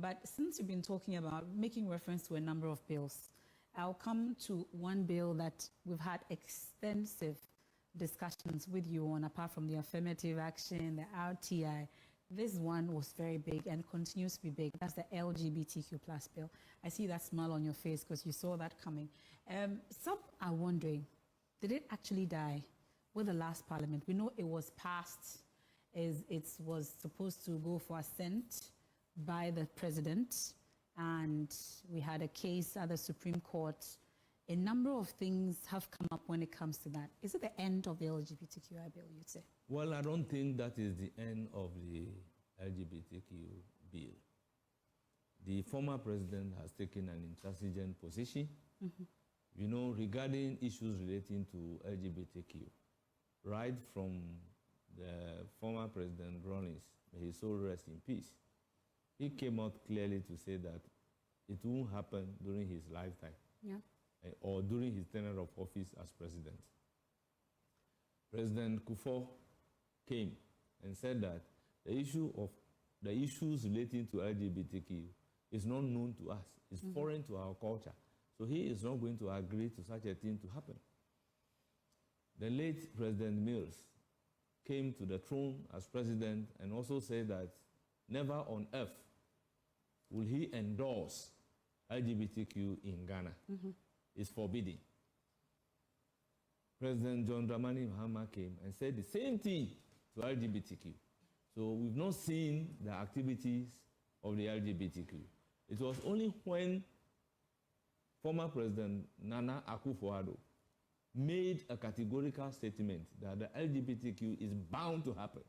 But since you've been talking about making reference to a number of bills, I'll come to one bill that we've had extensive discussions with you on, apart from the affirmative action, the RTI. This one was very big and continues to be big. That's the LGBTQ plus bill. I see that smile on your face because you saw that coming. Some are wondering, did it actually die with the last parliament? We know it was passed, it was supposed to go for assent by the president, and we had a case at the Supreme Court. A number of things have come up when it comes to that. Is it the end of the LGBTQI bill, you'd say? Well, I don't think that is the end of the LGBTQ bill. The former president has taken an intransigent position, you know, regarding issues relating to LGBTQ. Right from the former President Rawlings, may his soul rest in peace, he came out clearly to say that it won't happen during his lifetime, or during his tenure of office as president. President Kufuor came and said that the issues relating to LGBTQ is not known to us, it's foreign to our culture. So he is not going to agree to such a thing to happen. The late President Mills came to the throne as president and also said that never on earth will he endorse LGBTQ in Ghana. It's forbidden. President John Dramani Mahama came and said the same thing to LGBTQ. So we've not seen the activities of the LGBTQ. It was only when former President Nana Akufo-Addo made a categorical statement that the LGBTQ is bound to happen.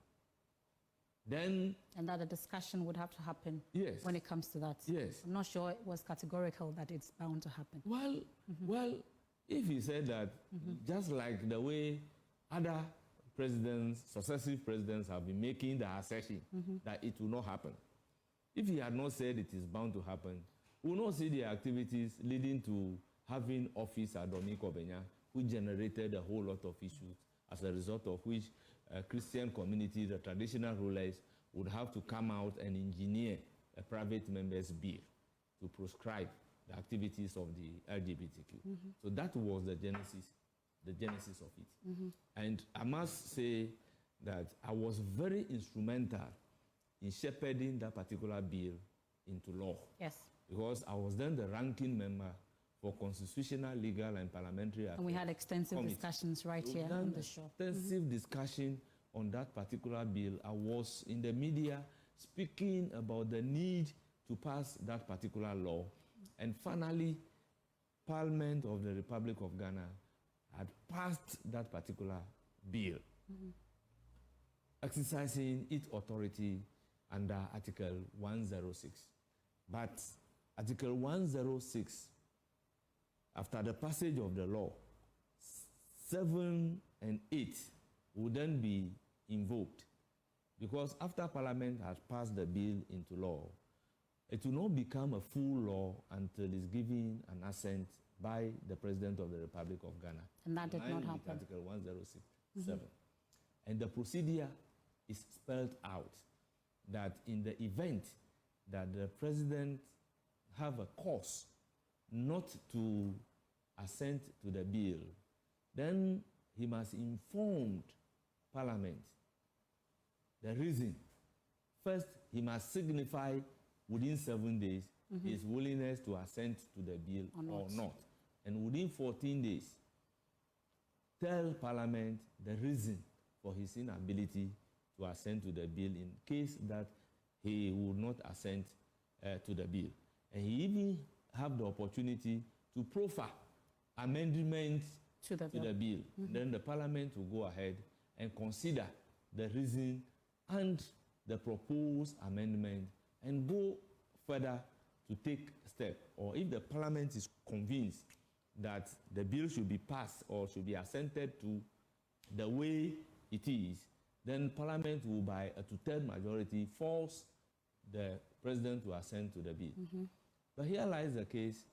Then, and that a discussion would have to happen when it comes to that. Yes. I'm not sure it was categorical that it's bound to happen. Well, well, if he said that, just like the way other presidents, successive presidents have been making the assertion that it will not happen. If he had not said it is bound to happen, we will not see the activities leading to having office at Domi Kobenya, which generated a whole lot of issues, as a result of which Christian communities, the traditional rulers, would have to come out and engineer a private member's bill to prescribe the activities of the LGBTQ. So that was the genesis of it. And I must say that I was very instrumental in shepherding that particular bill into law. Yes. Because I was then the ranking member for Constitutional, Legal, and Parliamentary Affairs. And we had extensive discussions right here on the show. Extensive discussion on that particular bill. I was in the media speaking about the need to pass that particular law. And finally, Parliament of the Republic of Ghana had passed that particular bill, exercising its authority under Article 106. But Article 106, after the passage of the law, 7 and 8 would then be invoked. Because after Parliament has passed the bill into law, it will not become a full law until it's given an assent by the President of the Republic of Ghana. And that did not happen. Article 106(7). And the procedure is spelled out that in the event that the President have a cause not to assent to the bill, then he must inform Parliament the reason. First, he must signify within 7 days his willingness to assent to the bill or not. And within 14 days, tell Parliament the reason for his inability to assent to the bill in case that he would not assent to the bill. And he even have the opportunity to proffer amendments to the bill. Then the Parliament will go ahead and consider the reason and the proposed amendment and go further to take step. Or if the Parliament is convinced that the bill should be passed or should be assented to the way it is, then Parliament will, by a two-thirds majority, force the President to assent to the bill. But here lies the case.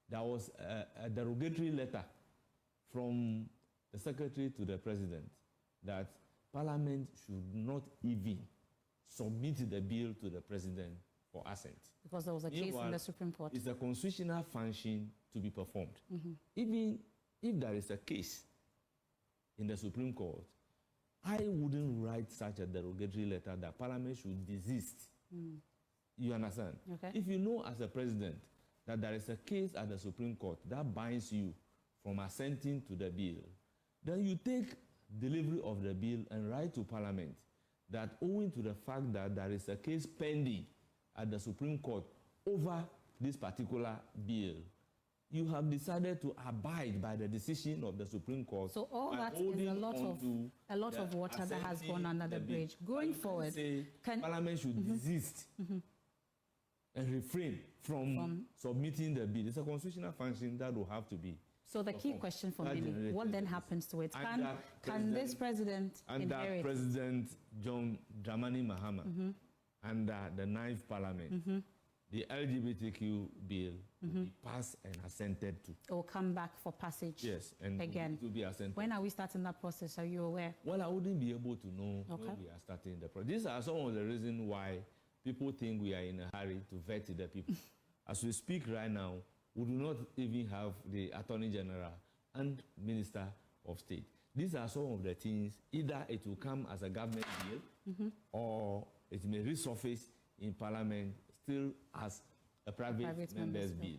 There was a derogatory letter from the Secretary to the President that Parliament should not even submit the bill to the President for assent. Because there was a case in the Supreme Court. It's a constitutional function to be performed. Even if there is a case in the Supreme Court, I wouldn't write such a derogatory letter that Parliament should desist. You understand? Okay. If you know as a president that there is a case at the Supreme Court that binds you from assenting to the bill, then you take delivery of the bill and write to Parliament that owing to the fact that there is a case pending at the Supreme Court over this particular bill, you have decided to abide by the decision of the Supreme Court. So all that is a lot of water that has gone under the bridge. Going forward, Parliament should desist and refrain from submitting the bill. It's a constitutional function that will have to be. So the key question for me, what then happens to it? Can this president inherit? President John Dramani Mahama, under the 9th Parliament, the LGBTQ bill will be passed and assented to. It will come back for passage. Yes, and again. It will be assented. When are we starting that process? Are you aware? Well, I wouldn't be able to know when we are starting the process. These are some of the reasons why people think we are in a hurry to vet the people. As we speak right now, we do not even have the Attorney General and Minister of State. These are some of the things, either it will come as a government bill or it may resurface in Parliament still as a private member's bill.